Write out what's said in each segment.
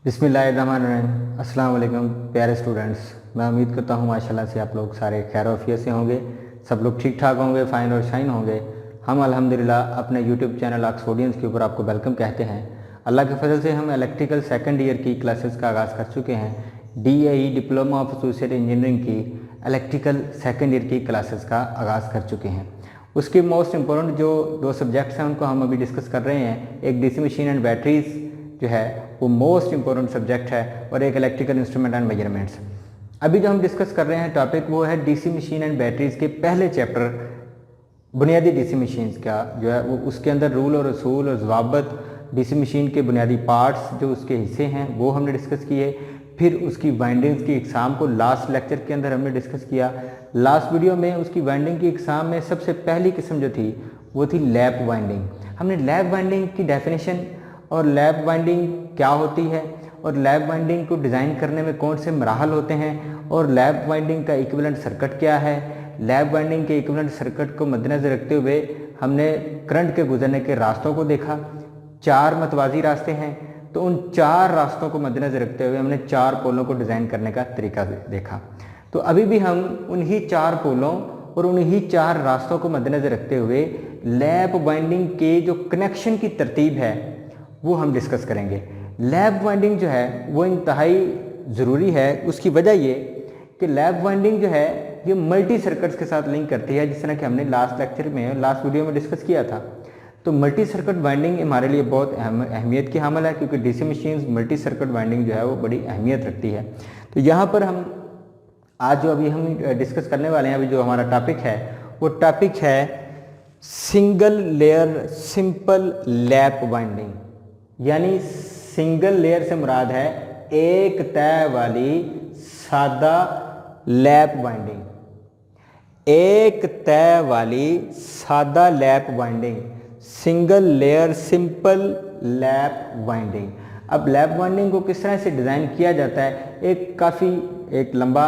बिस्मिल्लाहिर्रहमानिर्रहीम। अस्सलाम वालेकुम प्यारे स्टूडेंट्स, मैं उम्मीद करता हूँ माशाल्लाह से आप लोग सारे खैर वफियत से होंगे, सब लोग ठीक ठाक होंगे, फ़ाइन और शाइन होंगे। हम अल्हम्दुलिल्लाह अपने यूट्यूब चैनल ऑक्सफोर्डियंस के ऊपर आपको वेलकम कहते हैं। अल्लाह के फजल से हम इलेक्ट्रिकल सेकंड ईयर की क्लासेस का आगाज़ कर चुके हैं। DAE diploma of associate engineering की इलेक्ट्रिकल सेकंड ईयर की क्लासेस का आगाज़ कर चुके हैं। उसकी मोस्ट इम्पोर्टेंट जो दो सब्जेक्ट्स हैं उनको हम अभी डिस्कस कर रहे हैं। एक DC मशीन एंड बैटरीज़ जो है वो मोस्ट इम्पोर्टेंट सब्जेक्ट है, और एक इलेक्ट्रिकल इंस्ट्रूमेंट एंड मेजरमेंट्स। अभी जो हम डिस्कस कर रहे हैं टॉपिक वो है DC मशीन एंड बैटरीज़ के पहले चैप्टर बुनियादी DC मशीन्स का जो है वो, उसके अंदर रूल और असूल और ज़वाबत, DC मशीन के बुनियादी पार्ट्स जो उसके हिस्से हैं वो हमने डिस्कस किए। फिर उसकी वाइंडिंग्स की इकसाम को लास्ट लेक्चर के अंदर हमने डिस्कस किया। लास्ट वीडियो में उसकी वाइंडिंग की इकसाम में सबसे पहली किस्म जो थी वो थी लैप वाइंडिंग। हमने लैप वाइंडिंग की डेफिनेशन और लैप वाइंडिंग क्या होती है और लैप वाइंडिंग को डिज़ाइन करने में कौन से मराहल होते हैं और लैप वाइंडिंग का इक्विवेलेंट सर्किट क्या है, लैप वाइंडिंग के इक्विवेलेंट सर्किट को मद्देनज़र रखते हुए हमने करंट के गुजरने के रास्तों को देखा। 4 मतवाजी रास्ते हैं, तो उन 4 रास्तों को मद्देनज़र रखते हुए हमने 4 पोलों को डिज़ाइन करने का तरीका देखा। तो अभी भी हम उन्हीं 4 पोलों और उन्हीं 4 रास्तों को मद्देनज़र रखते हुए लैप वाइंडिंग के जो कनेक्शन की तरतीब है वो हम डिस्कस करेंगे। लैप वाइंडिंग जो है वो इंतहाई ज़रूरी है। उसकी वजह ये कि लैप वाइंडिंग जो है ये मल्टी सर्किट्स के साथ लिंक करती है, जिस तरह कि हमने लास्ट लेक्चर में लास्ट वीडियो में डिस्कस किया था। तो मल्टी सर्किट वाइंडिंग हमारे लिए बहुत अहमियत की हामिल है, क्योंकि DC machines multi circuit winding जो है वो बड़ी अहमियत रखती है। तो यहाँ पर हम आज जो अभी हम डिस्कस करने वाले हैं, अभी जो हमारा टॉपिक है वो टॉपिक है single layer simple lap winding. यानी सिंगल लेयर से मुराद है एक तय वाली सादा लैप वाइंडिंग, एक तय वाली सादा lap winding, single layer simple lap winding. अब लैप वाइंडिंग को किस तरह से डिज़ाइन किया जाता है, एक काफ़ी एक लंबा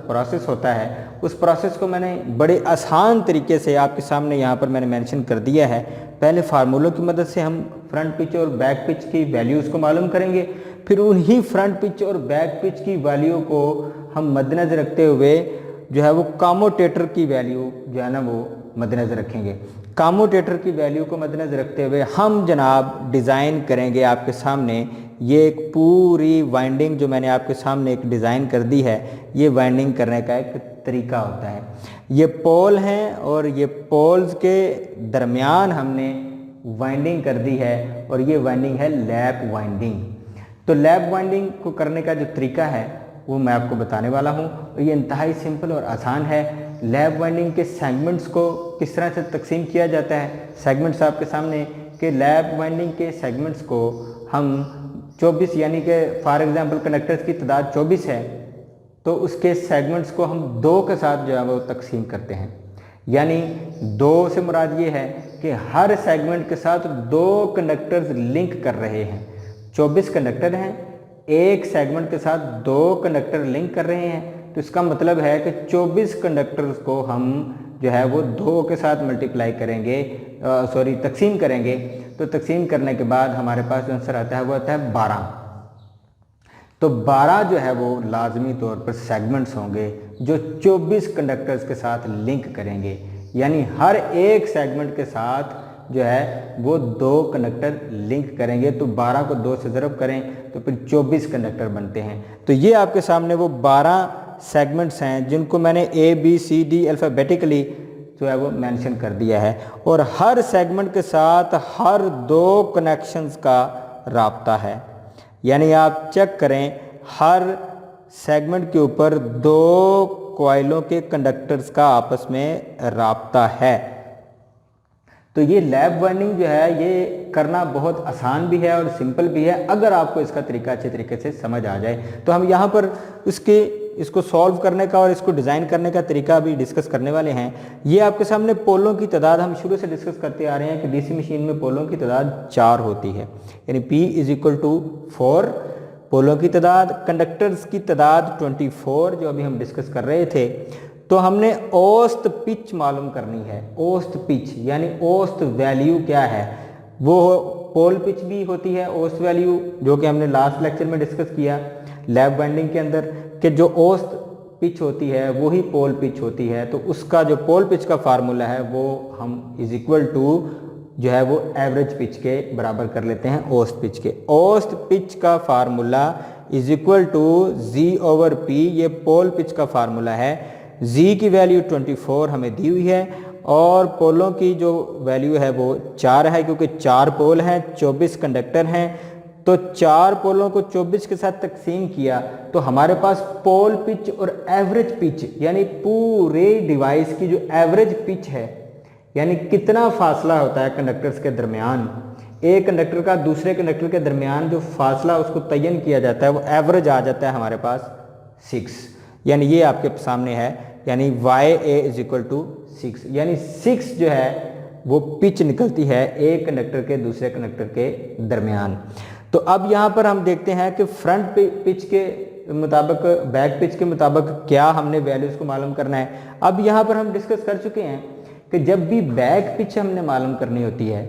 प्रोसेस होता है। उस प्रोसेस को मैंने बड़े आसान तरीके से आपके सामने यहाँ पर मैंने मेंशन कर दिया है। पहले फार्मूलों की मदद से हम फ्रंट पिच और बैक पिच की वैल्यूज़ को मालूम करेंगे, फिर उन्हीं फ्रंट पिच और बैक पिच की वैल्यू को हम मद्देनज़र रखते हुए जो है वो कामोटेटर की वैल्यू जो है ना वो मद्देनज़र रखेंगे। कामोटेटर की वैल्यू को मद्देनज़र रखते हुए हम जनाब डिज़ाइन करेंगे आपके सामने ये एक पूरी वाइंडिंग जो मैंने आपके सामने एक डिज़ाइन कर दी है। ये वाइंडिंग करने का एक तरीका होता है। ये पोल हैं और ये पोल्स के दरमियान हमने वाइंडिंग कर दी है, और ये वाइंडिंग है लैप वाइंडिंग। तो लैप वाइंडिंग को करने का जो तरीका है वो मैं आपको बताने वाला हूँ, और ये इंतहाई सिंपल और आसान है। लैप वाइंडिंग के सेगमेंट्स को किस तरह से तकसीम किया जाता है, सेगमेंट्स आपके सामने कि लैप वाइंडिंग के सेगमेंट्स को हम 24 यानी कि फॉर एग्जांपल कंडक्टर्स की तादाद 24 है, तो उसके सेगमेंट्स को हम 2 के साथ जो है वो तकसीम करते हैं। यानी 2 से मुराद ये है कि हर सेगमेंट के साथ 2 कंडक्टर्स लिंक कर रहे हैं। 24 कंडक्टर हैं, एक सेगमेंट के साथ 2 कंडक्टर लिंक कर रहे हैं, तो इसका मतलब है कि 24 कंडक्टर्स को हम जो है वो 2 के साथ मल्टीप्लाई करेंगे, तकसीम करेंगे। तो तकसीम करने के बाद हमारे पास जो आंसर आता है वो आता है 12। तो 12 जो है वो लाजमी तौर पर सेगमेंट्स होंगे जो 24 कंडक्टर्स के साथ लिंक करेंगे। यानी हर एक सेगमेंट के साथ जो है वो 2 कंडक्टर लिंक करेंगे। तो 12 को 2 से ज़रब करें तो फिर 24 कंडक्टर बनते हैं। तो ये आपके सामने वो 12 सेगमेंट्स हैं जिनको मैंने ABCD अल्फ़ाबेटिकली जो है वो मेंशन कर दिया है, और हर सेगमेंट के साथ हर 2 कनेक्शंस का राब्ता है। यानी आप चेक करें हर सेगमेंट के ऊपर 2 कॉइलों के कंडक्टर्स का आपस में राब्ता है। तो ये लैप वाइंडिंग जो है ये करना बहुत आसान भी है और सिंपल भी है, अगर आपको इसका तरीका अच्छे तरीके से समझ आ जाए। तो हम यहाँ पर उसके इसको सॉल्व करने का और इसको डिज़ाइन करने का तरीका अभी डिस्कस करने वाले हैं। ये आपके सामने पोलों की तादाद हम शुरू से डिस्कस करते आ रहे हैं कि डीसी मशीन में पोलों की तादाद 4 होती है, यानी P = 4 पोलों की तादाद, कंडक्टर्स की तादाद 24 जो अभी हम डिस्कस कर रहे थे। तो हमने औसत पिच मालूम करनी है। औसत पिच यानी औसत वैल्यू क्या है, वो पोल पिच भी होती है औसत वैल्यू, जो कि हमने लास्ट लेक्चर में डिस्कस किया लैब वाइंडिंग के अंदर, कि जो औसत पिच होती है वही पोल पिच होती है। तो उसका जो पोल पिच का फार्मूला है वो हम = जो है वो एवरेज पिच के बराबर कर लेते हैं औसत पिच के। औसत पिच का फार्मूला = G/P, ये पोल पिच का फार्मूला है। G की वैल्यू 24 हमें दी हुई है और पोलों की जो वैल्यू है वो 4 है, क्योंकि 4 पोल हैं, 24 कंडक्टर हैं। तो 4 पोलों को 24 के साथ तकसीम किया तो हमारे पास पोल पिच और एवरेज पिच यानी पूरे डिवाइस की जो एवरेज पिच है, यानी कितना फासला होता है कंडक्टर्स के दरमियान, एक कंडक्टर का दूसरे कंडक्टर के दरमियान जो फासला उसको तयन किया जाता है वो एवरेज आ जाता है हमारे पास 6, यानी ये आपके सामने है, यानी YA = 6, यानी 6 जो है वो पिच निकलती है एक कंडक्टर के दूसरे कंडक्टर के दरमियान। तो अब यहाँ पर हम देखते हैं कि फ्रंट पिच के मुताबिक बैक पिच के मुताबिक क्या हमने वैल्यूज़ को मालूम करना है। अब यहाँ पर हम डिस्कस कर चुके हैं कि जब भी बैक पिच हमने मालूम करनी होती है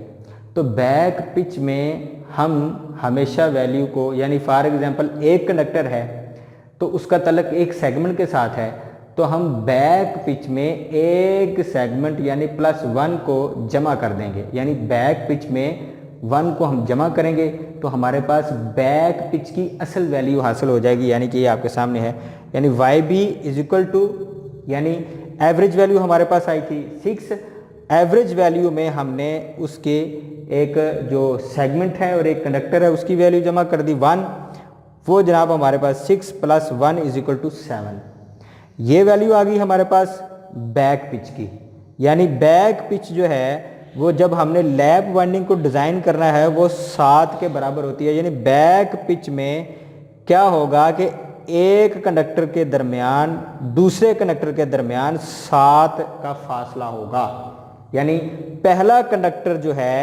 तो बैक पिच में हम हमेशा वैल्यू को, यानी फॉर एग्जांपल एक कंडक्टर है तो उसका तल्लुक एक सेगमेंट के साथ है, तो हम बैक पिच में एक सेगमेंट यानी +1 को जमा कर देंगे, यानी बैक पिच में 1 को हम जमा करेंगे तो हमारे पास बैक पिच की असल वैल्यू हासिल हो जाएगी, यानी कि ये आपके सामने है। यानी YB = यानी एवरेज वैल्यू हमारे पास आई थी 6, एवरेज वैल्यू में हमने उसके एक जो सेगमेंट है और एक कंडक्टर है उसकी वैल्यू जमा कर दी 1, वो जनाब हमारे पास 6 + 1 = 7। ये वैल्यू आ गई हमारे पास बैक पिच की। यानी बैक पिच जो है वो जब हमने लैब वाइंडिंग को डिज़ाइन करना है वो 7 के बराबर होती है। यानी बैक पिच में क्या होगा कि एक कंडक्टर के दरमियान दूसरे कंडक्टर के दरमियान 7 का फासला होगा, यानी पहला कंडक्टर जो है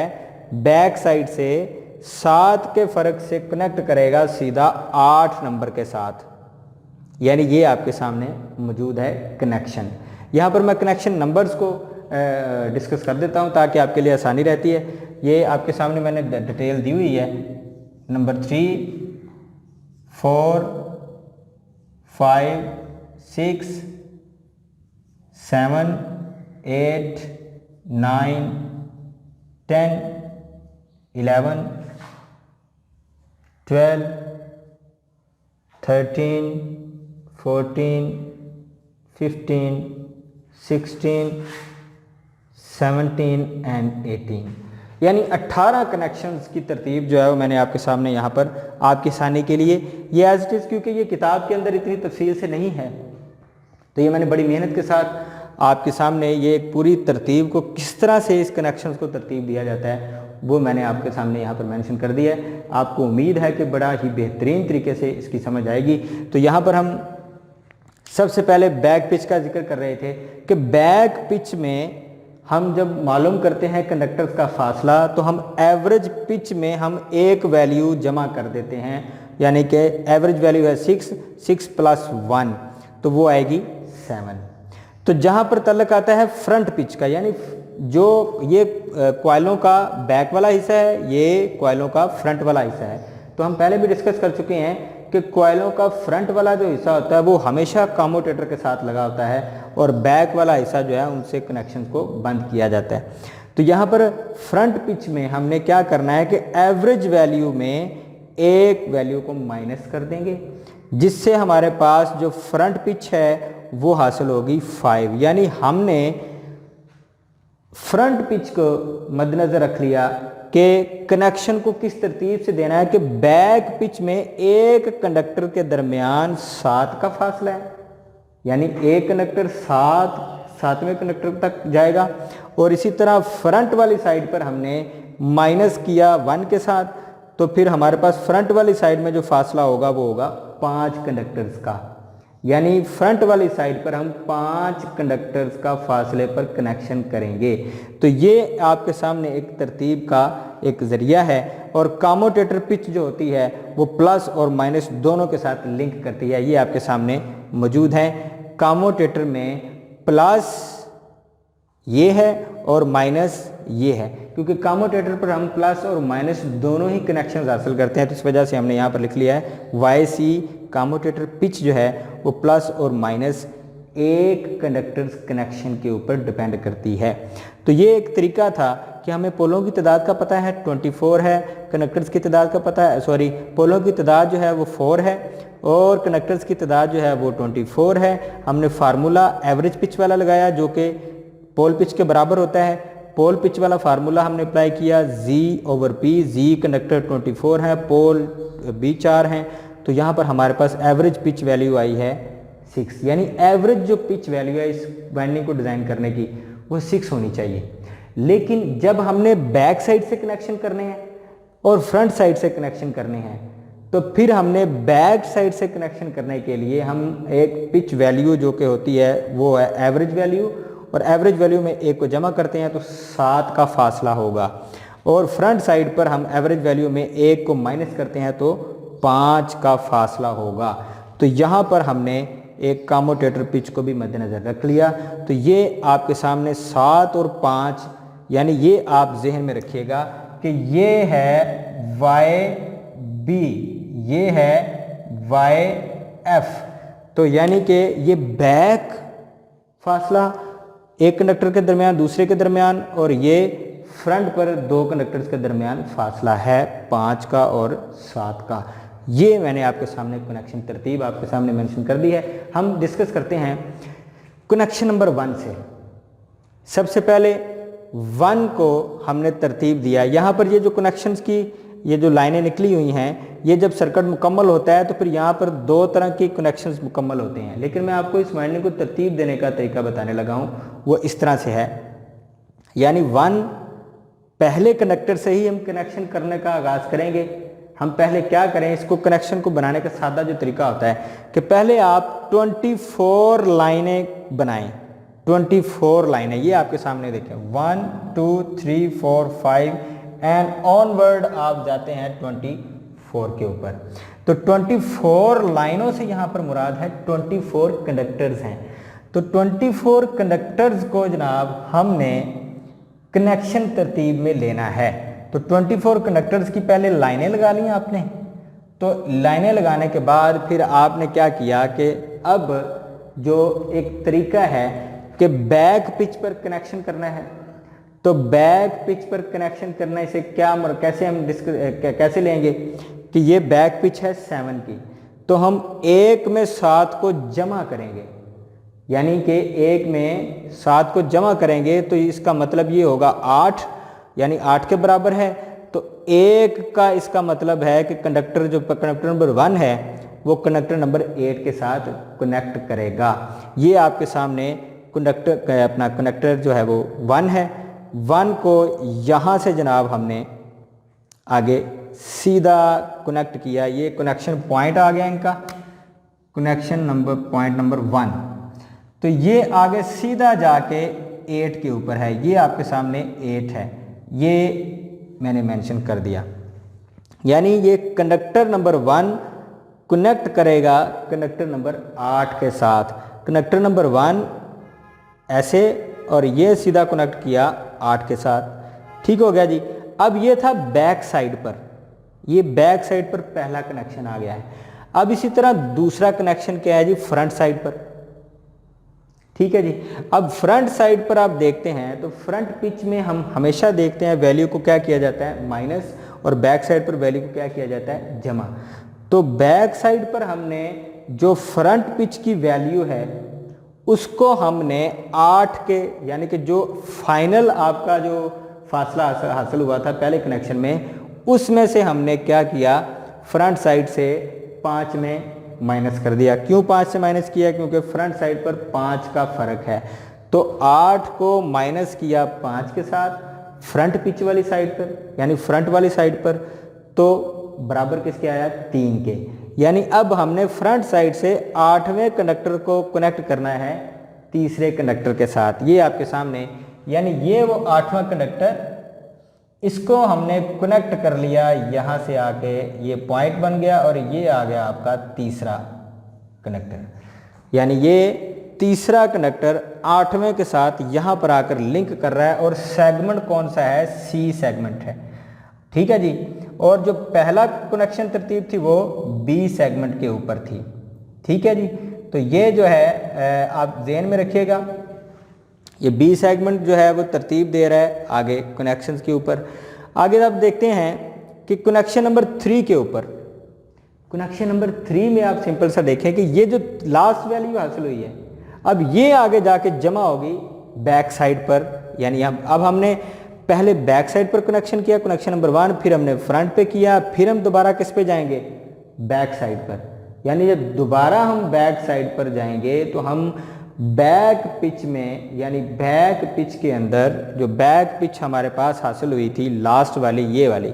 बैक साइड से 7 के फ़र्क से कनेक्ट करेगा सीधा 8 नंबर के साथ, यानी ये आपके सामने मौजूद है कनेक्शन। यहाँ पर मैं कनेक्शन नंबर्स को डिस्कस कर देता हूँ ताकि आपके लिए आसानी रहती है। ये आपके सामने मैंने डिटेल दी हुई है, नंबर 3, 4, 5, 6, 7, 8, 9, 10, 11, 12, 13, 14, 15, 16, 17 एंड 18, यानी 18 कनेक्शंस की तरतीब जो है वो मैंने आपके सामने यहाँ पर आपकी आसानी के लिए, ये एज इट इज़ क्योंकि ये किताब के अंदर इतनी तफसील से नहीं है तो ये मैंने बड़ी मेहनत के साथ आपके सामने ये एक पूरी तरतीब को किस तरह से इस कनेक्शंस को तरतीब दिया जाता है वो मैंने आपके सामने यहाँ पर मेंशन कर दिया है। आपको उम्मीद है कि बड़ा ही बेहतरीन तरीके से इसकी समझ आएगी। तो यहाँ पर हम सबसे पहले बैक पिच का जिक्र कर रहे थे कि बैक पिच में हम जब मालूम करते हैं कंडक्टर्स का फासला तो हम एवरेज पिच में हम एक वैल्यू जमा कर देते हैं, यानी कि एवरेज वैल्यू है 6 + 1 तो वो आएगी 7। तो जहाँ पर तल्लक आता है फ्रंट पिच का, यानी जो ये कॉइलों का बैक वाला हिस्सा है, ये कॉइलों का फ्रंट वाला हिस्सा है। तो हम पहले भी डिस्कस कर चुके हैं कि कॉइलों का फ्रंट वाला जो हिस्सा होता है वो हमेशा कम्यूटेटर के साथ लगा होता है और बैक वाला हिस्सा जो है उनसे कनेक्शन को बंद किया जाता है। तो यहाँ पर फ्रंट पिच में हमने क्या करना है कि एवरेज वैल्यू में एक वैल्यू को माइनस कर देंगे, जिससे हमारे पास जो फ्रंट पिच है वो हासिल होगी 5। यानी हमने फ्रंट पिच को मद्देनज़र रख लिया कि कनेक्शन को किस तरतीब से देना है कि बैक पिच में एक कंडक्टर के दरमियान 7 का फासला है, यानी एक कंडक्टर 7वें कंडक्टर तक जाएगा और इसी तरह फ्रंट वाली साइड पर हमने माइनस किया 1 के साथ, तो फिर हमारे पास फ्रंट वाली साइड में जो फासला होगा वो होगा 5 कंडक्टर्स का। यानी फ्रंट वाली साइड पर हम 5 कंडक्टर्स का फासले पर कनेक्शन करेंगे। तो ये आपके सामने एक तरतीब का एक ज़रिया है। और कम्यूटेटर पिच जो होती है वो प्लस और माइनस दोनों के साथ लिंक करती है, ये आपके सामने मौजूद है। कम्यूटेटर में प्लस ये है और माइनस ये है, क्योंकि कम्यूटेटर पर हम प्लस और माइनस दोनों ही कनेक्शन हासिल करते हैं, तो इस वजह से हमने यहाँ पर लिख लिया है वाई सी कम्यूटेटर पिच जो है वो प्लस और माइनस एक कंडक्टर्स कनेक्शन के ऊपर डिपेंड करती है। तो ये एक तरीका था कि हमें पोलों की तादाद का पता है 24 है, कंडक्टर्स की तादाद का पता है, सॉरी पोलों की तादाद जो है वो 4 है और कंडक्टर्स की तादाद जो है वो 24 है। हमने फार्मूला एवरेज पिच वाला लगाया जो कि पोल पिच के बराबर होता है। पोल पिच वाला फार्मूला हमने अप्लाई किया Z/P, Z कंडक्टर 24 है, पोल B 4 हैं, तो यहाँ पर हमारे पास एवरेज पिच वैल्यू आई है 6, यानी एवरेज जो पिच वैल्यू है इस वाइंडिंग को डिज़ाइन करने की वो 6 होनी चाहिए। लेकिन जब हमने बैक साइड से कनेक्शन करने हैं और फ्रंट साइड से कनेक्शन करने हैं, तो फिर हमने बैक साइड से कनेक्शन करने के लिए हम एक पिच वैल्यू जो कि होती है वो है एवरेज वैल्यू, और एवरेज वैल्यू में एक को जमा करते हैं तो 7 का फासला होगा, और फ्रंट साइड पर हम एवरेज वैल्यू में एक को माइनस करते हैं तो 5 का फासला होगा। तो यहाँ पर हमने एक कम्यूटेटर पिच को भी मद्देनज़र रख लिया। तो ये आपके सामने 7 और 5, यानी ये आप जहन में रखिएगा कि ये है YB, ये है YF। तो यानी कि ये बैक फासला एक कंडक्टर के दरमियान दूसरे के दरमियान, और ये फ्रंट पर 2 कंडक्टर्स के दरमियान फासला है 5 का और 7 का। ये मैंने आपके सामने कनेक्शन तरतीब आपके सामने मेंशन कर दी है। हम डिस्कस करते हैं कनेक्शन नंबर 1 से। सबसे पहले 1 को हमने तरतीब दिया। यहाँ पर ये जो कनेक्शंस की ये जो लाइनें निकली हुई हैं, ये जब सर्किट मुकम्मल होता है तो फिर यहाँ पर 2 तरह के कनेक्शंस मुकम्मल होते हैं, लेकिन मैं आपको इस वाइंडिंग को तरतीब देने का तरीका बताने लगा हूँ, वो इस तरह से है। यानी 1 पहले कंडक्टर से ही हम कनेक्शन करने का आगाज़ करेंगे। हम पहले क्या करें, इसको कनेक्शन को बनाने का सादा जो तरीका होता है कि पहले आप 24 लाइनें बनाएं। 24 लाइनें ये आपके सामने देखें, 1 2 3 4 5 एंड ऑनवर्ड आप जाते हैं 24 के ऊपर। तो 24 लाइनों से यहाँ पर मुराद है 24 कंडक्टर्स हैं। तो 24 कंडक्टर्स को जनाब हमने कनेक्शन तरतीब में लेना है। तो 24 कंडक्टर्स की पहले लाइनें लगा ली आपने। तो लाइनें लगाने के बाद फिर आपने क्या किया कि अब जो एक तरीका है कि बैक पिच पर कनेक्शन करना है। तो बैक पिच पर कनेक्शन करने से क्या कैसे हम कैसे लेंगे कि ये बैक पिच है 7 की, तो हम 1 में 7 को जमा करेंगे, यानी कि 1 में 7 को जमा करेंगे तो इसका मतलब ये होगा 8, यानी 8 के बराबर है। तो 1 का इसका मतलब है कि कंडक्टर जो कंडक्टर नंबर 1 है वो कंडक्टर नंबर 8 के साथ कनेक्ट करेगा। ये आपके सामने कंडक्टर अपना कंडक्टर जो है वो 1 है। 1 को यहाँ से जनाब हमने आगे सीधा कनेक्ट किया। ये कनेक्शन पॉइंट आ गया इनका, कनेक्शन नंबर पॉइंट नंबर 1। तो ये आगे सीधा जाके 8 के ऊपर है, ये आपके सामने 8 है, ये मैंने मेंशन कर दिया। यानी ये कंडक्टर नंबर 1 कनेक्ट करेगा कंडक्टर नंबर 8 के साथ। कंडक्टर नंबर 1 ऐसे और ये सीधा कनेक्ट किया 8 के साथ। ठीक हो गया जी। अब ये था बैक साइड पर, ये बैक साइड पर पहला कनेक्शन आ गया है। अब इसी तरह दूसरा कनेक्शन क्या है जी, फ्रंट साइड पर। ठीक है जी। अब फ्रंट साइड पर आप देखते हैं तो फ्रंट पिच में हम हमेशा देखते हैं वैल्यू को क्या किया जाता है माइनस, और बैक साइड पर वैल्यू को क्या किया जाता है जमा। तो बैक साइड पर हमने जो फ्रंट पिच की वैल्यू है उसको हमने 8 के, यानी कि जो फाइनल आपका जो फासला हासिल हुआ था पहले कनेक्शन में, उसमें से हमने क्या किया, फ्रंट साइड से 5 में माइनस कर दिया। क्यों 5 से माइनस किया, क्योंकि फ्रंट साइड पर 5 का फर्क है। तो 8 को माइनस किया 5 के साथ फ्रंट पिच वाली साइड पर, यानी फ्रंट वाली साइड पर, तो बराबर किसके आया 3 के। यानी अब हमने फ्रंट साइड से 8वें कंडक्टर को कनेक्ट करना है तीसरे कंडक्टर के साथ। ये आपके सामने, यानी ये वो 8वां कंडक्टर, इसको हमने कनेक्ट कर लिया यहाँ से आके, ये पॉइंट बन गया और ये आ गया आपका तीसरा कंडक्टर। यानी ये तीसरा कंडक्टर 8वें के साथ यहाँ पर आकर लिंक कर रहा है और सेगमेंट कौन सा है, सी सेगमेंट है। ठीक है जी। और जो पहला कनेक्शन तरतीब थी वो बी सेगमेंट के ऊपर थी। ठीक है जी। तो ये जो है आप ध्यान में रखिएगा, ये बी सेगमेंट जो है वो तरतीब दे रहा है आगे कनेक्शंस के ऊपर। आगे आप देखते हैं कि कनेक्शन नंबर 3 के ऊपर, कनेक्शन नंबर 3 में आप सिंपल सा देखें कि ये जो लास्ट वैल्यू हासिल हुई है, अब ये आगे जाके जमा होगी बैक साइड पर। यानी अब हमने पहले बैक साइड पर कनेक्शन किया, कनेक्शन नंबर 1, फिर हमने फ्रंट पे किया, फिर हम दोबारा किस पे जाएंगे, बैक साइड पर। यानी जब दोबारा हम बैक साइड पर जाएंगे तो हम बैक पिच में, यानी बैक पिच के अंदर जो बैक पिच हमारे पास हासिल हुई थी लास्ट वाली, ये वाली,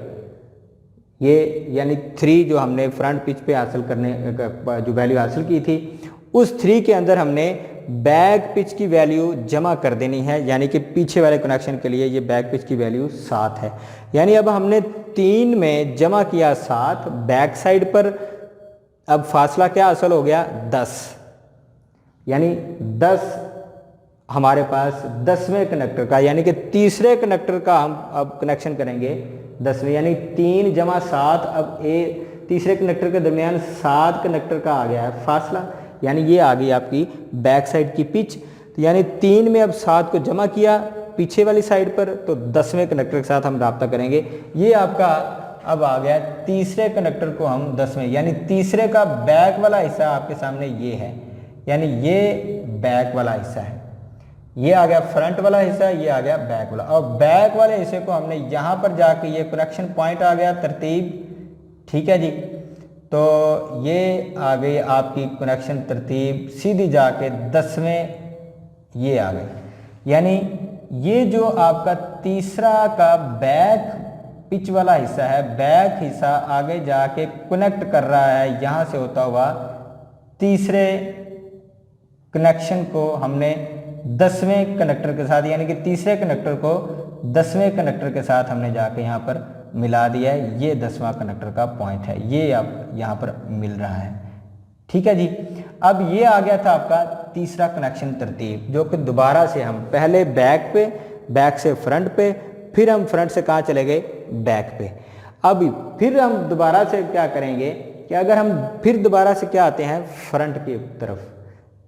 ये यानी 3 जो हमने फ्रंट पिच पे हासिल करने जो वैल्यू हासिल की थी, उस 3 के अंदर हमने बैक पिच की वैल्यू जमा कर देनी है। यानी कि पीछे वाले कनेक्शन के लिए ये बैक पिच की वैल्यू 7 है। यानी अब हमने 3 में जमा किया 7, बैक साइड पर अब फासला क्या हासिल हो गया, 10। यानी 10 हमारे पास 10वें कनेक्टर का, यानी कि तीसरे कनेक्टर का हम अब कनेक्शन करेंगे 10वें, यानी 3 जमा 7, अब तीसरे कनेक्टर के दरमियान 7 कनेक्टर का आ गया है फासला। यानी ये आ गई आपकी बैक साइड की पिच। तो यानी 3 में अब 7 को जमा किया पीछे वाली साइड पर, तो 10वें कनेक्टर के साथ हम राब्ता करेंगे। ये आपका अब आ गया तीसरे कनेक्टर को हम 10वें, यानी तीसरे का बैक वाला हिस्सा आपके सामने ये है, यानी ये बैक वाला हिस्सा है, ये आ गया फ्रंट वाला हिस्सा, ये आ गया बैक वाला। और बैक वाले हिस्से को हमने यहाँ पर जाके, ये कनेक्शन पॉइंट आ गया तरतीब। ठीक है जी। तो ये आ गई आपकी कनेक्शन तरतीब सीधी जाके 10वें ये आ गई। यानी ये जो आपका तीसरा का बैक पिच वाला हिस्सा है, बैक हिस्सा आगे जाके कनेक्ट कर रहा है यहाँ से होता हुआ तीसरे कनेक्शन को हमने 10वें कनेक्टर के साथ, यानी कि तीसरे कनेक्टर को 10वें कनेक्टर के साथ हमने जाके यहाँ पर मिला दिया है। ये 10वां कनेक्टर का पॉइंट है, ये आप यहाँ पर मिल रहा है। ठीक है जी। अब ये आ गया था आपका तीसरा कनेक्शन तरतीब, जो कि दोबारा से हम पहले बैक पे, बैक से फ्रंट पे, फिर हम फ्रंट से कहाँ चले गए, बैक पे। अब फिर हम दोबारा से क्या करेंगे कि अगर हम फिर दोबारा से क्या आते हैं फ्रंट की तरफ,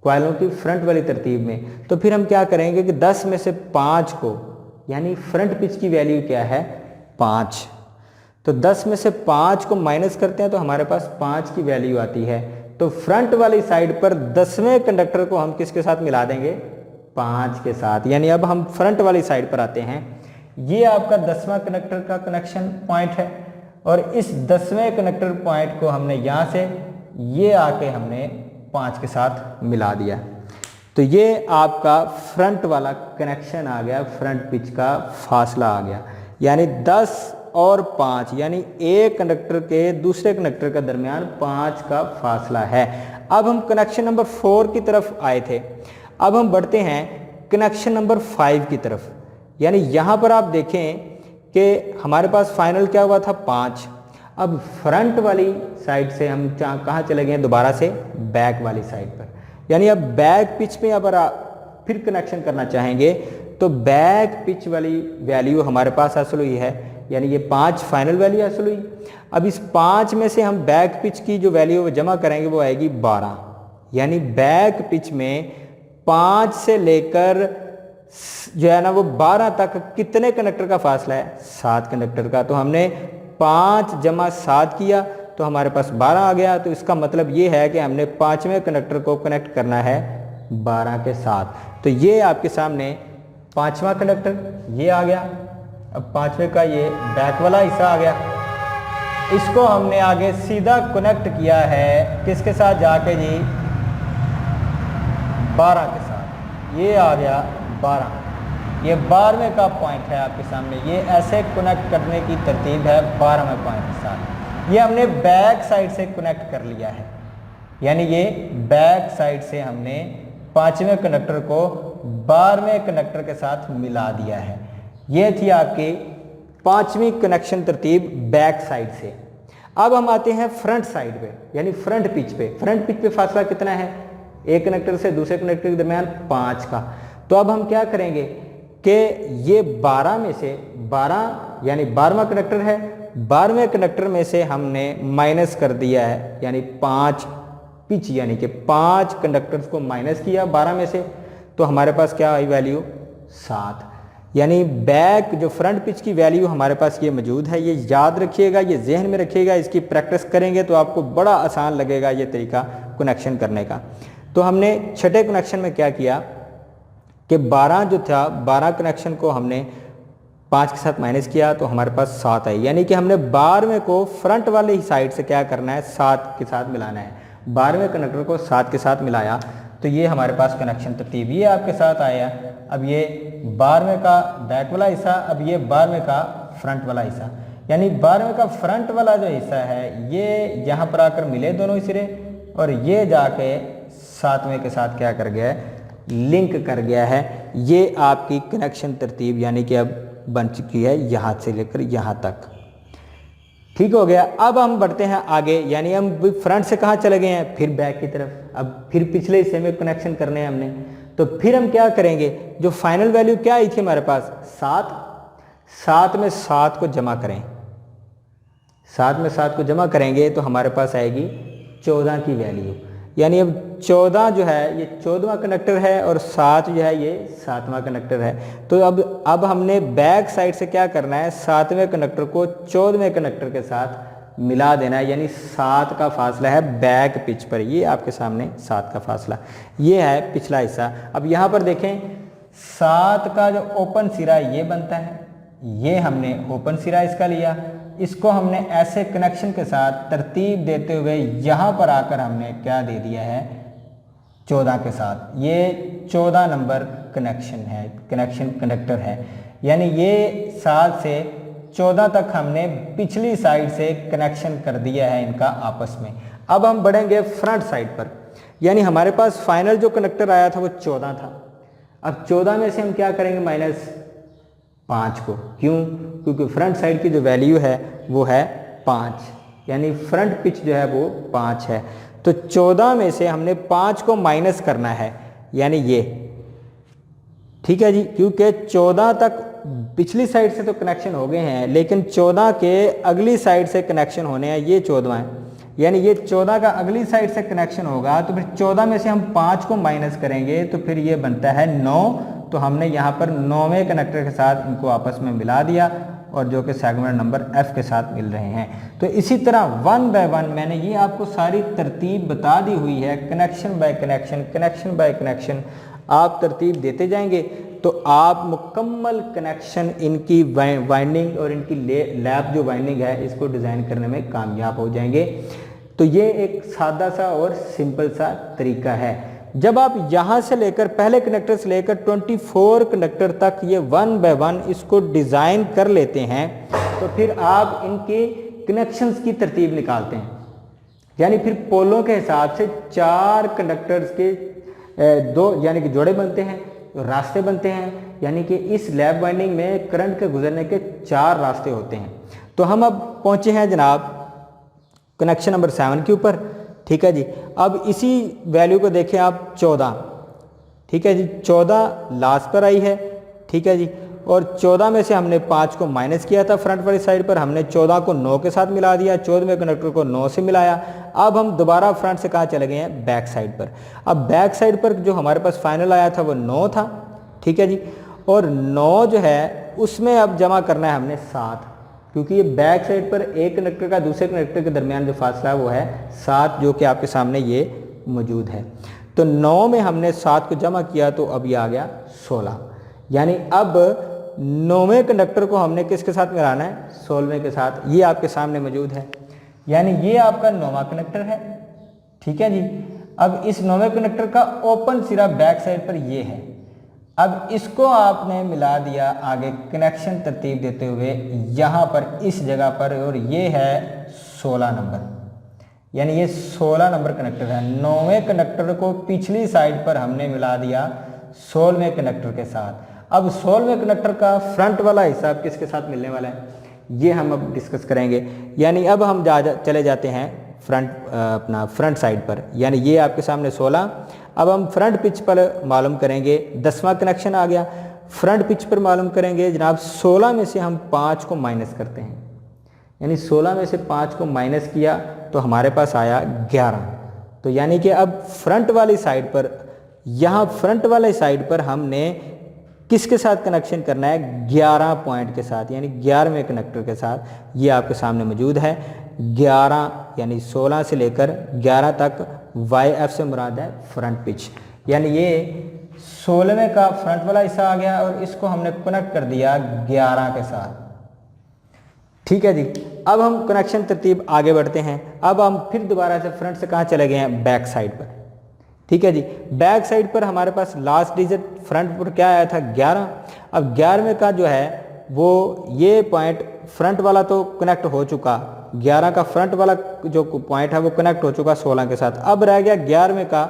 कॉइलों की फ्रंट वाली तरतीब में, तो फिर हम क्या करेंगे कि 10 में से 5 को, यानी फ्रंट पिच की वैल्यू क्या है, 5, तो 10 में से 5 को माइनस करते हैं तो हमारे पास 5 की वैल्यू आती है। तो फ्रंट वाली साइड पर 10वें कंडक्टर को हम किसके साथ मिला देंगे, 5 के साथ। यानी अब हम फ्रंट वाली साइड पर आते हैं, ये आपका 10वां कनेक्टर का कनेक्शन पॉइंट है, और इस 10वें कनेक्टर पॉइंट को हमने यहाँ से ये आके हमने 5 के साथ मिला दिया। तो ये आपका फ्रंट वाला कनेक्शन आ गया, फ्रंट पिच का फासला आ गया। यानी 10 और 5, यानी एक कंडक्टर के दूसरे कंडक्टर के दरमियान 5 का फासला है। अब हम कनेक्शन नंबर 4 की तरफ आए थे, अब हम बढ़ते हैं कनेक्शन नंबर 5 की तरफ। यानी यहाँ पर आप देखें कि हमारे पास फाइनल क्या हुआ था, 5। अब फ्रंट वाली साइड से हम कहाँ चले गए, दोबारा से बैक वाली साइड पर। यानी अब बैक पिच में अगर फिर कनेक्शन करना चाहेंगे तो बैक पिच वाली वैल्यू हमारे पास हासिल हुई है, यानी ये 5 फाइनल वैल्यू हासिल हुई। अब इस 5 में से हम बैक पिच की जो वैल्यू जमा करेंगे वो आएगी 12। यानी बैक पिच में 5 से लेकर जो है ना वो 12 तक कितने कनेक्टर का फासला है, 7 कनेक्टर का। तो हमने 5 जमा 7 किया तो हमारे पास 12 आ गया। तो इसका मतलब ये है कि हमने 5वें कनेक्टर को कनेक्ट करना है 12 के साथ। तो ये आपके सामने 5वां कनेक्टर ये आ गया। अब 5वें का ये बैक वाला हिस्सा आ गया, इसको हमने आगे सीधा कनेक्ट किया है किसके साथ जाके जी, 12 के साथ। ये आ गया 12, ये 12वें का पॉइंट है आपके सामने। ये ऐसे कनेक्ट करने की तरतीब है 12वें पॉइंट के साथ। ये हमने बैक साइड से कनेक्ट कर लिया है, यानी ये बैक साइड से हमने 5वें कंडक्टर को 12वें कंडक्टर के साथ मिला दिया है। ये थी आपकी 5वीं कनेक्शन तरतीब बैक साइड से। अब हम आते हैं फ्रंट साइड पे, यानी फ्रंट पिच पे। फ्रंट पिच पे फासला कितना है, एक कनेक्टर से दूसरे कनेक्टर के दरमियान 5 का। तो अब हम क्या करेंगे कि ये 12 में से 12 यानी 12वां कनेक्टर है, 12वें कनेक्टर में से हमने माइनस कर दिया है, यानी 5 पिच यानी कि 5 कंडक्टर्स को माइनस किया 12 में से, तो हमारे पास क्या आई वैल्यू 7। यानी बैक जो फ्रंट पिच की वैल्यू हमारे पास ये मौजूद है। ये याद रखिएगा, ये जहन में रखिएगा, इसकी प्रैक्टिस करेंगे तो आपको बड़ा आसान लगेगा ये तरीका कनेक्शन करने का। तो हमने छठे कनेक्शन में क्या किया कि 12 जो था 12 कनेक्शन को हमने 5 के साथ माइनस किया तो हमारे पास 7 आई, यानी कि हमने 12वें को फ्रंट वाले ही साइड से क्या करना है 7 के साथ मिलाना है। 12वें कनेक्टर को 7 के साथ मिलाया तो ये हमारे पास कनेक्शन तरतीब ये आपके साथ आया। अब ये 12वें का बैक वाला हिस्सा, अब ये 12वें का फ्रंट वाला हिस्सा, यानी 12वें का फ्रंट वाला जो हिस्सा है ये यहाँ पर आकर मिले दोनों सिरे और ये जाके 7वें के साथ क्या कर गया है, लिंक कर गया है। ये आपकी कनेक्शन तरतीब यानी कि अब बन चुकी है यहाँ से लेकर यहाँ तक। ठीक हो गया। अब हम बढ़ते हैं आगे, यानी हम फ्रंट से कहाँ चले गए हैं, फिर बैक की तरफ। अब फिर पिछले हिस्से में कनेक्शन करने हैं हमने, तो फिर हम क्या करेंगे, जो फाइनल वैल्यू क्या आई थी हमारे पास 7 में 7 को जमा करें, 7 में 7 को जमा करेंगे तो हमारे पास आएगी 14 की वैल्यू। यानी अब 14 जो है ये 14वां कनेक्टर है और 7 जो है ये 7वां कनेक्टर है। तो अब हमने बैक साइड से क्या करना है, 7वें कनेक्टर को 14वें कनेक्टर के साथ मिला देना है, यानी 7 का फासला है बैक पिच पर। ये आपके सामने 7 का फासला, ये है पिछला हिस्सा। अब यहाँ पर देखें 7 का जो ओपन सिरा ये बनता है, ये हमने ओपन सिरा इसका लिया, इसको हमने ऐसे कनेक्शन के साथ तरतीब देते हुए यहाँ पर आकर हमने क्या दे दिया है 14 के साथ। ये 14 नंबर कनेक्शन है, कनेक्शन कंडक्टर है, यानी ये 7 से 14 तक हमने पिछली साइड से कनेक्शन कर दिया है इनका आपस में। अब हम बढ़ेंगे फ्रंट साइड पर, यानी हमारे पास फाइनल जो कनेक्टर आया था वो 14 था। अब 14 में से हम क्या करेंगे माइनस 5 को, क्यों, क्योंकि फ्रंट साइड की जो वैल्यू है वो है 5, यानी फ्रंट पिच जो है वो 5 है। तो 14 में से हमने 5 को माइनस करना है, यानी ये, ठीक है जी, क्योंकि 14 तक पिछली साइड से तो कनेक्शन हो गए हैं, लेकिन 14 के अगली साइड से कनेक्शन होने हैं, ये 14 है, यानी ये 14 का अगली साइड से कनेक्शन होगा। तो फिर 14 में से हम 5 को माइनस करेंगे तो फिर ये बनता है 9। तो हमने यहाँ पर 9वें कनेक्टर के साथ इनको आपस में मिला दिया और जो कि सेगमेंट नंबर F के साथ मिल रहे हैं। तो इसी तरह 1 बाय 1 मैंने ये आपको सारी तरतीब बता दी हुई है, connection by connection, connection by connection. आप तरतीब देते जाएंगे तो आप मुकम्मल कनेक्शन इनकी वाइंडिंग और इनकी लैब जो वाइंडिंग है इसको डिज़ाइन करने में कामयाब हो जाएंगे। तो ये एक सादा सा और सिंपल सा तरीका है। जब आप यहाँ से लेकर पहले कनेक्टर से लेकर 24 कनेक्टर तक ये 1 बाय 1 इसको डिज़ाइन कर लेते हैं तो फिर आप इनके कनेक्शंस की तरतीब निकालते हैं, यानी फिर पोलों के हिसाब से 4 कंडक्टर्स के 2 यानी कि जोड़े बनते हैं, रास्ते बनते हैं, यानी कि इस लैब वाइंडिंग में करंट के गुजरने के 4 रास्ते होते हैं। तो हम अब पहुँचे हैं जनाब कनेक्शन नंबर 7 के ऊपर, ठीक है जी। अब इसी वैल्यू को देखें आप 14, ठीक है जी, 14 लास्ट पर आई है, ठीक है जी, और 14 में से हमने 5 को माइनस किया था फ्रंट वाली साइड पर, हमने 14 को 9 के साथ मिला दिया, 14वें कंडक्टर को 9 से मिलाया। अब हम दोबारा फ्रंट से कहाँ चले गए हैं, बैक साइड पर। अब बैक साइड पर जो हमारे पास फाइनल आया था वो 9 था, ठीक है जी, और 9 जो है उसमें अब जमा करना है हमने 7, क्योंकि ये बैक साइड पर एक कनेक्टर का दूसरे कनेक्टर के दरमियान जो फासला है वो है 7, जो कि आपके सामने ये मौजूद है। तो 9 में हमने 7 को जमा किया तो अब ये आ गया 16, यानी अब 9वें कंडक्टर को हमने किसके साथ मिलाना है, 16वें के साथ। ये आपके सामने मौजूद है, यानी ये आपका 9वां कनेक्टर है, ठीक है जी। अब इस 9वें कनेक्टर का ओपन सिरा बैक साइड पर ये है। अब इसको आपने मिला दिया आगे कनेक्शन तरतीब देते हुए यहाँ पर इस जगह पर, और ये है 16 नंबर, यानी ये 16 नंबर कनेक्टर है। 9वें कनेक्टर को पिछली साइड पर हमने मिला दिया 16वें कनेक्टर के साथ। अब 16वें कनेक्टर का फ्रंट वाला हिस्सा किसके साथ मिलने वाला है, ये हम अब डिस्कस करेंगे। यानी अब हम चले जाते हैं अपना फ्रंट साइड पर, यानी ये आपके सामने 16। अब हम फ्रंट पिच पर मालूम करेंगे, 10वां कनेक्शन आ गया। फ्रंट पिच पर मालूम करेंगे जनाब 16 में से हम 5 को माइनस करते हैं, यानी 16 में से 5 को माइनस किया तो हमारे पास आया 11। तो यानी कि अब फ्रंट वाली साइड पर, यहाँ फ्रंट वाले साइड पर हमने किसके साथ कनेक्शन करना है, 11 पॉइंट के साथ, यानी 11वें कनेक्टर के साथ। ये आपके सामने मौजूद है 11, यानी 16 से लेकर 11 तक। YF से मुराद है फ्रंट पिच, यानी ये 16वें का फ्रंट वाला हिस्सा आ गया और इसको हमने कनेक्ट कर दिया 11 के साथ। ठीक है जी। अब हम कनेक्शन तरतीब आगे बढ़ते हैं। अब हम फिर दोबारा से फ्रंट से कहाँ चले गए हैं, बैक साइड पर। ठीक है जी। बैक साइड पर हमारे पास लास्ट डिजिट फ्रंट पर क्या आया था, 11। अब 11वें का जो है वो ये पॉइंट फ्रंट वाला तो कनेक्ट हो चुका, 11 का फ्रंट वाला जो पॉइंट है वो कनेक्ट हो चुका 16 के साथ। अब रह गया 11वें का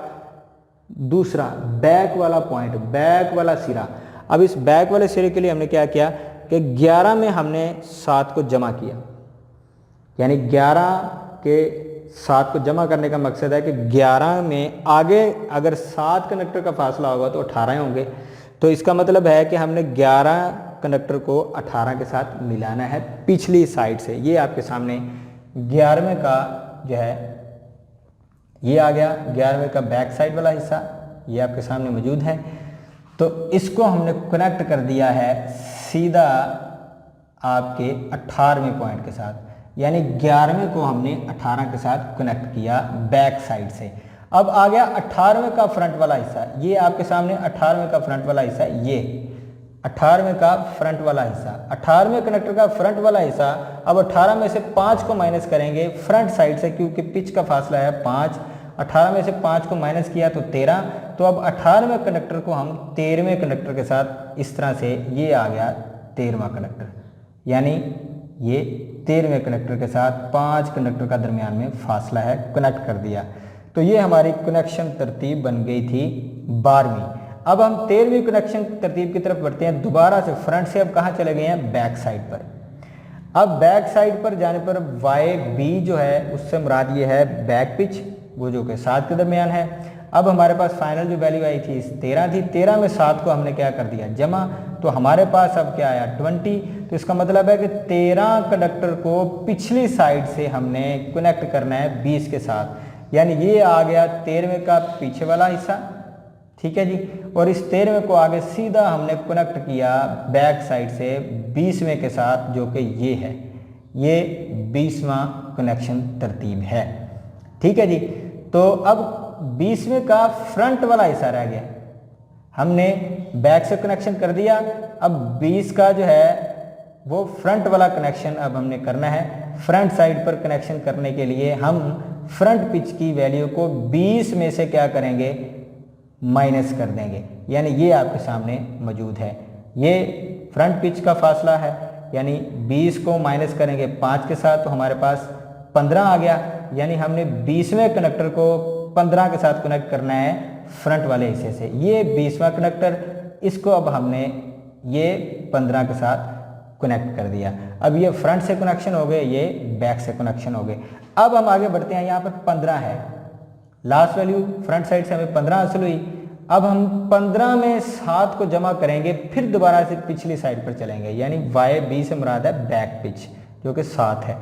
दूसरा बैक वाला पॉइंट, बैक वाला सिरा। अब इस बैक वाले सिरे के लिए हमने क्या किया कि 11 में हमने 7 को जमा किया, यानी 11 के 7 को जमा करने का मकसद है कि 11 में आगे अगर 7 कनेक्टर का फासला होगा तो 18 होंगे। तो इसका मतलब है कि हमने 11 कनेक्टर को 18 के साथ मिलाना है पिछली साइड से। ये आपके सामने 11वें का जो है ये आ गया, 11वें का बैक साइड वाला हिस्सा ये आपके सामने मौजूद है। तो इसको हमने कनेक्ट कर दिया है सीधा आपके 18वें पॉइंट के साथ, यानी 11वें को हमने 18 के साथ कनेक्ट किया बैक साइड से। अब आ गया 18वें का फ्रंट वाला हिस्सा, ये आपके सामने 18वें का फ्रंट वाला हिस्सा, ये 18वें का फ्रंट वाला हिस्सा, 18वें कनेक्टर का फ्रंट वाला हिस्सा। अब 18 में से 5 को माइनस करेंगे फ्रंट साइड से, क्योंकि पिच का फासला है 5। 18 में से 5 को माइनस किया तो 13। तो अब 18वें कनेक्टर को हम 13वें कनेक्टर के साथ इस तरह से, ये आ गया 13वां कनेक्टर, यानी ये 13वें कनेक्टर के साथ 5 कनेक्टर का दरमियान में फासला है, कनेक्ट कर दिया। तो ये हमारी कनेक्शन तरतीब बन गई थी 12वीं। अब हम 13वीं कनेक्शन तरतीब की तरफ बढ़ते हैं दोबारा से फ्रंट से। अब कहाँ चले गए हैं, बैक साइड पर। अब बैक साइड पर जाने पर YB जो है उससे मुराद ये है बैक पिच, वो जो कि 7 के दरमियान है। अब हमारे पास फाइनल जो वैल्यू आई थी 13 थी, 13 में 7 को हमने क्या कर दिया, जमा। तो हमारे पास अब क्या आया 20। तो इसका मतलब है कि 13 कंडक्टर को पिछली साइड से हमने कनेक्ट करना है 20 के साथ, यानी ये आ गया 13वें का पीछे वाला हिस्सा। ठीक है जी। और इस 13वें को आगे सीधा हमने कनेक्ट किया बैक साइड से 20वें के साथ, जो कि ये है, ये 20वां कनेक्शन तरतीब है। ठीक है जी। तो अब 20वें का फ्रंट वाला हिस्सा रह गया, हमने बैक से कनेक्शन कर दिया। अब 20 का जो है वो फ्रंट वाला कनेक्शन अब हमने करना है। फ्रंट साइड पर कनेक्शन करने के लिए हम फ्रंट पिच की वैल्यू को 20 में से क्या करेंगे, माइनस कर देंगे, यानी ये आपके सामने मौजूद है। ये फ्रंट पिच का फासला है, यानी 20 को माइनस करेंगे 5 के साथ तो हमारे पास 15 आ गया, यानी हमने 20वें कनेक्टर को 15 के साथ कनेक्ट करना है फ्रंट वाले हिस्से से। ये 20वां कनेक्टर, इसको अब हमने ये 15 के साथ कनेक्ट कर दिया। अब ये फ्रंट से कनेक्शन हो गए, ये बैक से कनेक्शन हो गए। अब हम आगे बढ़ते हैं, यहाँ पर 15 है, लास्ट वैल्यू फ्रंट साइड से हमें 15 हासिल हुई। अब हम 15 में 7 को जमा करेंगे, फिर दोबारा से पिछली साइड पर चलेंगे, यानी YB से मुराद है बैक पिच जो कि 7 है।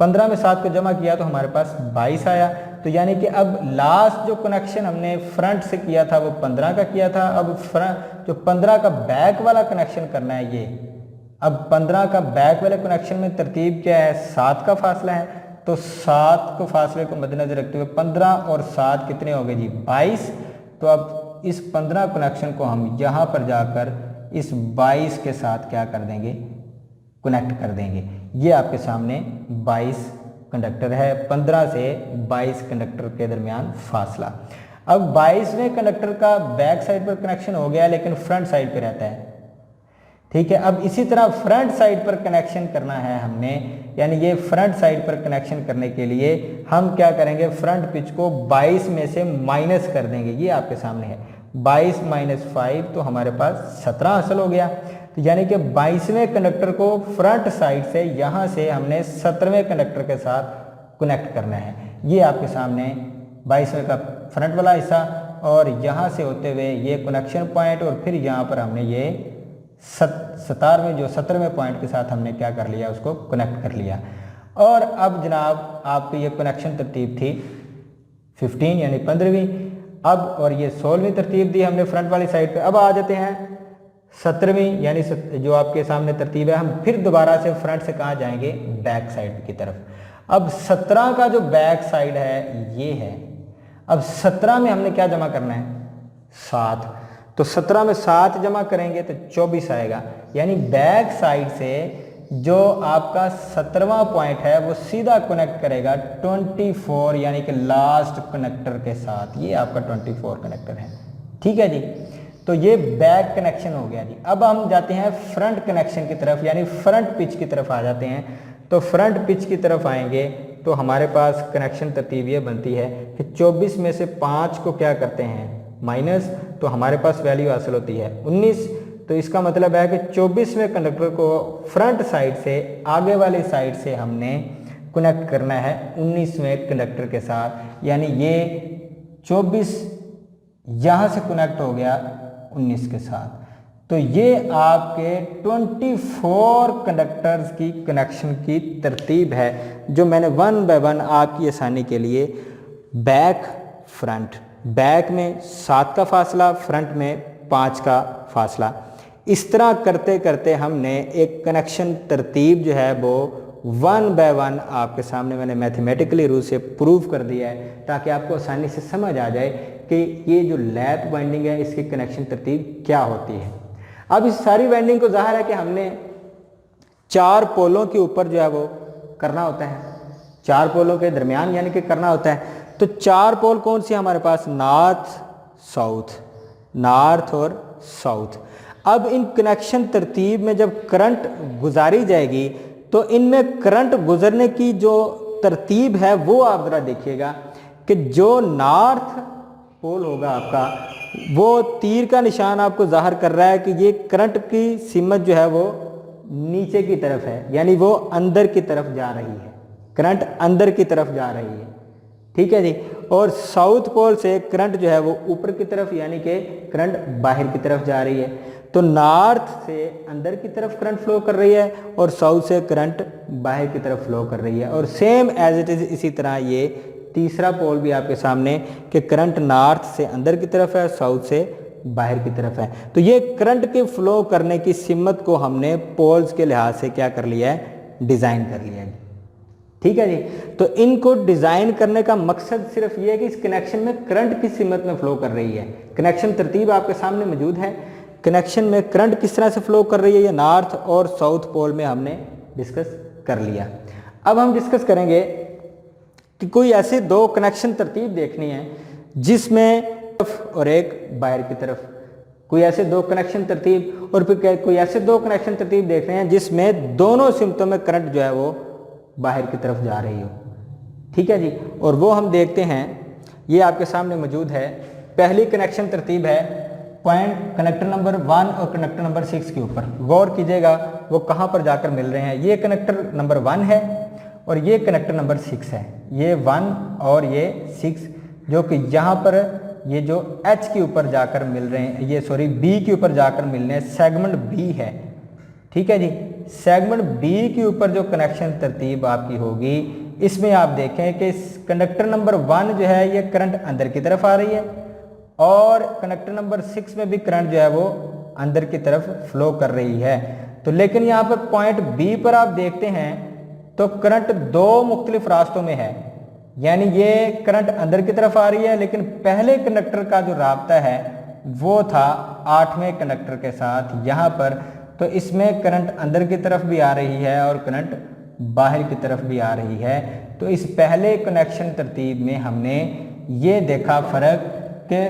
15 में 7 को जमा किया तो हमारे पास 22 आया। तो यानी कि अब लास्ट जो कनेक्शन हमने फ्रंट से किया था वो 15 का किया था। अब फ्रंट जो 15 का बैक वाला कनेक्शन करना है ये, अब 15 का बैक वाले कनेक्शन में तरतीब क्या है, 7 का फासला है। तो 7 को फासले को मद्देनजर रखते हुए 15 और 7 कितने हो गए जी, 22। तो अब इस 15 कनेक्शन को हम यहाँ पर जाकर इस 22 के साथ क्या कर देंगे, कनेक्ट कर देंगे। ये आपके सामने 22 कंडक्टर है, 15 से 22 कंडक्टर के दरमियान फासला। अब 22वें कंडक्टर का बैक साइड पर कनेक्शन हो गया, लेकिन फ्रंट साइड पे रहता है। ठीक है। अब इसी तरह फ्रंट साइड पर कनेक्शन करना है हमने यानी ये फ्रंट साइड पर कनेक्शन करने के लिए हम क्या करेंगे, फ्रंट पिच को 22 में से माइनस कर देंगे। ये आपके सामने है 22 - 5 तो हमारे पास 17 हासिल हो गया। तो यानी कि 22वें कंडक्टर को फ्रंट साइड से यहाँ से हमने 17वें कंडक्टर के साथ कनेक्ट करना है। ये आपके सामने 22वें का फ्रंट वाला हिस्सा और यहाँ से होते हुए ये कनेक्शन पॉइंट और फिर यहाँ पर हमने ये 17वें पॉइंट के साथ हमने क्या कर लिया, उसको कनेक्ट कर लिया। और अब जनाब आपकी ये कनेक्शन तरतीब थी 15 यानी 15वीं, अब और ये 16वीं तरतीब दी हमने फ्रंट वाली साइड पे। अब आ जाते हैं 17वीं यानी जो आपके सामने तरतीब है। हम फिर दोबारा से फ्रंट से कहाँ जाएंगे, बैक साइड की तरफ। अब 17 का जो बैक साइड है ये है। अब 17 में हमने क्या जमा करना है, 7। तो 17 में 7 जमा करेंगे तो 24 आएगा। यानी बैक साइड से जो आपका 17वां पॉइंट है वो सीधा कनेक्ट करेगा 24 यानी कि लास्ट कनेक्टर के साथ। ये आपका 24 कनेक्टर है, ठीक है जी। तो ये बैक कनेक्शन हो गया जी। अब हम जाते हैं फ्रंट कनेक्शन की तरफ, यानी फ्रंट पिच की तरफ आ जाते हैं। तो फ्रंट पिच की तरफ आएंगे तो हमारे पास कनेक्शन तरतीब ये बनती है कि 24 में से 5 को क्या करते हैं, माइनस, तो हमारे पास वैल्यू हासिल होती है 19। तो इसका मतलब है कि 24वें कंडक्टर को फ्रंट साइड से आगे वाली साइड से हमने कनेक्ट करना है 19वें कंडक्टर के साथ। यानी ये 24 यहाँ से कनेक्ट हो गया 19 के साथ। तो ये आपके 24 कंडक्टर्स की कनेक्शन की तरतीब है जो मैंने 1 बाय 1 आपकी आसानी के लिए बैक फ्रंट, बैक में 7 का फासला, फ्रंट में 5 का फासला, इस तरह करते करते हमने एक कनेक्शन तरतीब जो है वो 1 बाय 1 आपके सामने मैंने मैथमेटिकली रूल से प्रूव कर दिया है ताकि आपको आसानी से समझ आ जाए कि ये जो लैप वाइंडिंग है इसकी कनेक्शन तरतीब क्या होती है। अब इस सारी वाइंडिंग को जाहिर है कि हमने 4 पोलों के ऊपर जो है वो करना होता है, 4 पोलों के दरमियान यानी कि करना होता है। तो 4 पोल कौन सी हमारे पास, नॉर्थ साउथ, नॉर्थ और साउथ। अब इन कनेक्शन तरतीब में जब करंट गुजारी जाएगी तो इनमें करंट गुजरने की जो तरतीब है वो आप ज़रा देखिएगा कि जो नॉर्थ पोल होगा आपका वो तीर का निशान आपको जाहिर कर रहा है कि ये करंट की सिमत जो है वो नीचे की तरफ है, यानी वो अंदर की तरफ जा रही है, करंट अंदर की तरफ जा रही है, ठीक है जी। और साउथ पोल से करंट जो है वो ऊपर की तरफ यानी कि करंट बाहर की तरफ जा रही है। तो नॉर्थ से अंदर की तरफ करंट फ्लो कर रही है और साउथ से करंट बाहर की तरफ फ्लो कर रही है। और सेम एज इट इज़ इसी तरह ये तीसरा पोल भी आपके सामने कि करंट नॉर्थ से अंदर की तरफ है, साउथ से बाहर की तरफ है। तो ये करंट के फ्लो करने की सिमत को हमने पोल्स के लिहाज से क्या कर लिया है, डिज़ाइन कर लिया है, ठीक है जी। तो इनको डिज़ाइन करने का मकसद सिर्फ ये है कि इस कनेक्शन में करंट किस सिमत में फ्लो कर रही है। कनेक्शन तरतीब आपके सामने मौजूद है, कनेक्शन में करंट किस तरह से फ्लो कर रही है ये नॉर्थ और साउथ पोल में हमने डिस्कस कर लिया। अब हम डिस्कस करेंगे कि कोई ऐसे 2 कनेक्शन तरतीब देखनी है जिसमें और एक बाहर की तरफ, कोई ऐसे 2 कनेक्शन तरतीब और फिर कोई ऐसे 2 कनेक्शन तरतीब देखने हैं जिसमें दोनों सिमतों में करंट जो है वो बाहर की तरफ जा रही हो, ठीक है जी। और वो हम देखते हैं, ये आपके सामने मौजूद है। पहली कनेक्शन तरतीब है पॉइंट कनेक्टर नंबर 1 और कनेक्टर नंबर 6 के ऊपर। गौर कीजिएगा वो कहाँ पर जाकर मिल रहे हैं। ये कनेक्टर नंबर 1 है और ये कनेक्टर नंबर 6 है। ये 1 और ये 6 जो कि यहाँ पर ये जो H के ऊपर जाकर मिल रहे हैं, ये सॉरी B के ऊपर जाकर मिल रहे हैं, सेगमेंट B है, ठीक है जी। सेगमेंट B के ऊपर जो कनेक्शन तरतीब आपकी होगी इसमें आप देखें कि कंडक्टर नंबर 1 जो है ये करंट अंदर की तरफ आ रही है और कनेक्टर नंबर 6 में भी करंट जो है वो अंदर की तरफ फ्लो कर रही है। तो लेकिन यहाँ पर पॉइंट B पर आप देखते हैं तो करंट 2 मुख्तलिफ रास्तों में है, यानी ये करंट अंदर की तरफ आ रही है लेकिन पहले कंडक्टर का जो राब्ता है वो था 8वें कंडक्टर के साथ यहाँ पर। तो इसमें करंट अंदर की तरफ भी आ रही है और करंट बाहर की तरफ भी आ रही है। तो इस पहले कनेक्शन तरतीब में हमने ये देखा फ़र्क कि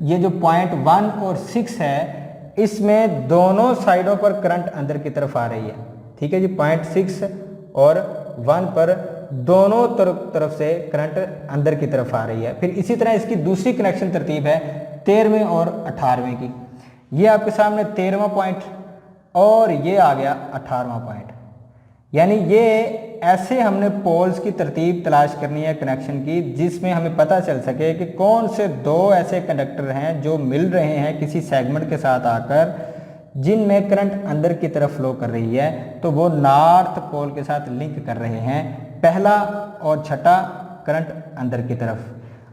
ये जो पॉइंट 1 और 6 है इसमें दोनों साइडों पर करंट अंदर की तरफ आ रही है, ठीक है जी। पॉइंट 6 और 1 पर दोनों तरफ से करंट अंदर की तरफ आ रही है। फिर इसी तरह इसकी दूसरी कनेक्शन तरतीब है 13वें और 18वें की। ये आपके सामने 13वां पॉइंट और ये आ गया 18वां पॉइंट। यानी ये ऐसे हमने पोल्स की तरतीब तलाश करनी है कनेक्शन की, जिसमें हमें पता चल सके कि कौन से दो ऐसे कंडक्टर हैं जो मिल रहे हैं किसी सेगमेंट के साथ आकर, जिनमें करंट अंदर की तरफ फ्लो कर रही है, तो वो नॉर्थ पोल के साथ लिंक कर रहे हैं। पहला और छठा करंट अंदर की तरफ,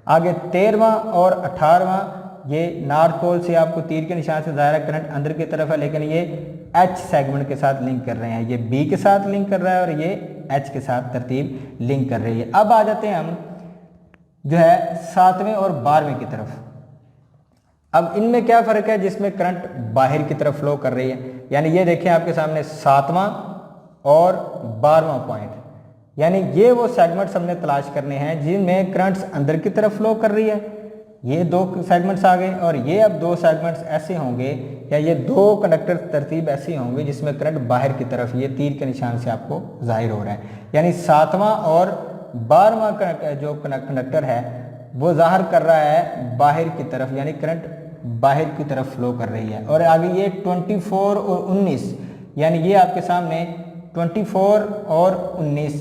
आगे 13वां और 18वां ये नॉर्थ पोल से आपको तीर के निशान से ज़ाहिर है करंट अंदर की तरफ है, लेकिन ये एच सेगमेंट के साथ लिंक कर रहे हैं। ये बी के साथ लिंक कर रहा है और ये एच के साथ तरतीब लिंक कर रही है। अब आ जाते हैं हम जो है 7वें और 12वें की तरफ। अब इनमें क्या फ़र्क है जिसमें करंट बाहर की तरफ फ्लो कर रही है। यानी ये देखें आपके सामने 7वां और 12वां पॉइंट, यानी ये वो सेगमेंट्स हमने तलाश करने हैं जिनमें करंट्स अंदर की तरफ फ्लो कर रही है। ये दो सेगमेंट्स आ गए और ये अब दो सेगमेंट्स ऐसे होंगे या ये दो कंडक्टर तरतीब ऐसे होंगे जिसमें करंट बाहर की तरफ, ये तीर के निशान से आपको जाहिर हो रहा है। यानी 7वां और 12वां जो कंडक्टर है वो जाहिर कर रहा है बाहर की तरफ, यानी करंट बाहर की तरफ फ्लो कर रही है। और आगे ये 24 और 19, यानी ये आपके सामने 24 और 19,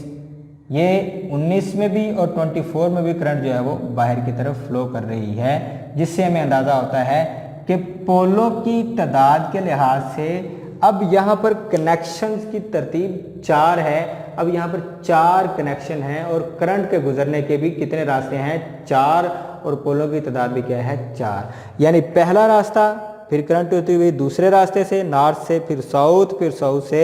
ये 19 में भी और 24 में भी करंट जो है वो बाहर की तरफ फ्लो कर रही है, जिससे हमें अंदाज़ा होता है कि पोलों की तादाद के लिहाज से अब यहाँ पर कनेक्शंस की तरतीब 4 है। अब यहाँ पर 4 कनेक्शन हैं और करंट के गुजरने के भी कितने रास्ते हैं, 4, और पोलों की तादाद भी क्या है, 4। यानी पहला रास्ता, फिर करंट होती हुई दूसरे रास्ते से नॉर्थ से, फिर साउथ से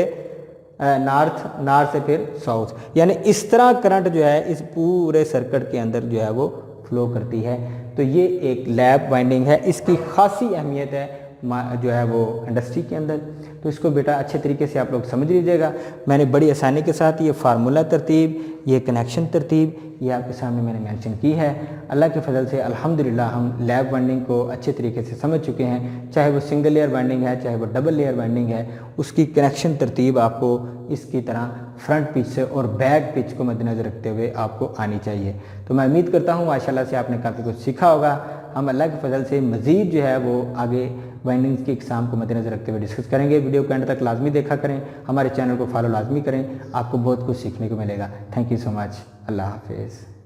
नॉर्थ से फिर साउथ। यानी इस तरह करंट जो है इस पूरे सर्किट के अंदर जो है वो फ्लो करती है। तो ये एक लैप वाइंडिंग है, इसकी खासी अहमियत है जो है वो इंडस्ट्री के अंदर। तो इसको बेटा अच्छे तरीके से आप लोग समझ लीजिएगा। मैंने बड़ी आसानी के साथ ये फार्मूला तरतीब, ये कनेक्शन तरतीब, ये आपके सामने मैंने मेंशन की है। अल्लाह के फजल से अल्हम्दुलिल्लाह हम लैप वाइंडिंग को अच्छे तरीके से समझ चुके हैं। चाहे वो सिंगल लेयर वाइंडिंग है, चाहे वो डबल लेयर वाइंडिंग है, उसकी कनेक्शन तरतीब आपको इसकी तरह फ्रंट पिच से और बैक पिच को मद्देनज़र रखते हुए आपको आनी चाहिए। तो मैं उम्मीद करता हूँ माशाल्लाह से आपने काफ़ी कुछ सीखा होगा। हम अल्लाह के फजल से मज़ीद जो है वो आगे वाइंडिंग्स की एग्जाम को मद्देनज़र रखते हुए डिस्कस करेंगे। वीडियो को एंड तक लाजमी देखा करें, हमारे चैनल को फॉलो लाजमी करें, आपको बहुत कुछ सीखने को मिलेगा। Thank you so much. अल्लाह हाफिज़।